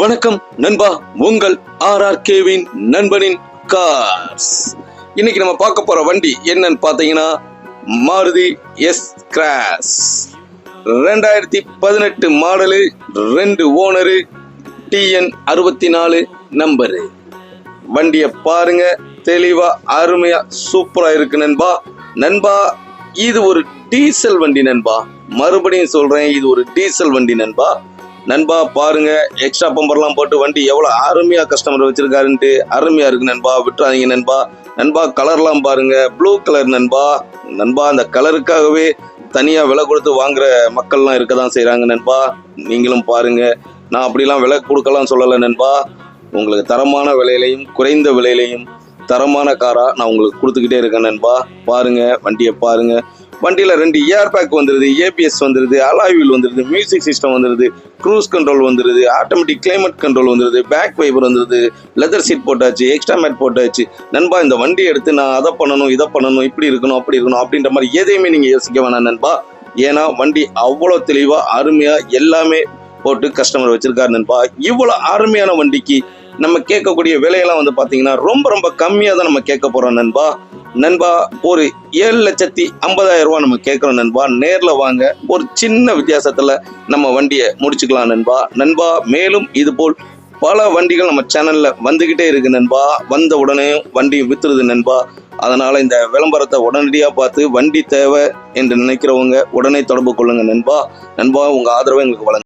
வணக்கம் நண்பா, உங்கள் RRKவின் நண்பனின் கார்ஸ். இன்னைக்கு நம்ம பார்க்க போற வண்டி என்னன்னு பாத்தீங்கன்னா Maruti S cross 2018 model, 2 owner, TN 64 number. வண்டியை பாருங்க, தெளிவா அருமையா சூப்பரா இருக்கு நண்பா. இது ஒரு டீசல் வண்டி நண்பா. மறுபடியும் சொல்றேன், இது ஒரு டீசல் வண்டி நண்பா. பாருங்க, எக்ஸ்ட்ரா பம்பர்லாம் போட்டு வண்டி எவ்வளவு அருமையா கஸ்டமர் வச்சிருக்காருன்ட்டு அருமையா இருக்கு நண்பா. விட்டுறாதீங்க நண்பா. கலர்லாம் பாருங்க, ப்ளூ கலர் நண்பா. அந்த கலருக்காகவே தனியா விலை கொடுத்து வாங்குற மக்கள்லாம் இருக்கதான் செய்யறாங்க நண்பா. நீங்களும் பாருங்க, நான் அப்படிலாம் விலை கொடுக்கலாம் சொல்லலை நண்பா. உங்களுக்கு தரமான விலையிலையும் குறைந்த விலையிலையும் தரமான காரா நான் உங்களுக்கு கொடுத்துக்கிட்டே இருக்கேன் நண்பா. பாருங்க, வண்டியை பாருங்க. வண்டியில 2 ஏர் பேக் வந்துருது, ABS வந்துருது, அலாய் வீல் வந்துருது, மியூசிக் சிஸ்டம் வந்துருது, க்ரூஸ் கண்ட்ரோல் வந்துருது, ஆட்டோமேட்டிக் கிளைமேட் கண்ட்ரோல் வந்துருது, பேக் வைபர் வந்துருது, லெதர் சீட் போட்டாச்சு, எக்ஸ்ட்ரா மேட் போட்டாச்சு நண்பா. இந்த வண்டி எடுத்து நான் அதை பண்ணணும், இதை பண்ணணும், இப்படி இருக்கணும், அப்படி இருக்கணும் அப்படின்ற மாதிரி எதையுமே நீங்க யோசிக்க வேணாம் நண்பா. ஏன்னா வண்டி அவ்வளோ தெளிவா அருமையா எல்லாமே போட்டு கஸ்டமர் வச்சிருக்காரு நண்பா. இவ்வளோ அருமையான வண்டிக்கு நம்ம கேட்கக்கூடிய விலையெல்லாம் வந்து பாத்தீங்கன்னா ரொம்ப கம்மியாக தான் நம்ம கேட்க போறோம் நண்பா. ஒரு 7,50,000 ரூபா நம்ம கேட்கிறோம் நண்பா. நேர்ல வாங்க, ஒரு சின்ன வித்தியாசத்துல நம்ம வண்டியை முடிச்சுக்கலாம் நண்பா. மேலும் இது போல் பல வண்டிகள் நம்ம சேனல்ல வந்துகிட்டே இருக்கு நண்பா. வந்த உடனே வண்டி வித்துருது நண்பா. அதனால இந்த விளம்பரத்தை உடனடியா பார்த்து வண்டி தேவை என்று நினைக்கிறவங்க உடனே தொடர்பு கொள்ளுங்க நண்பா. உங்க ஆதரவை எங்களுக்கு வழங்க.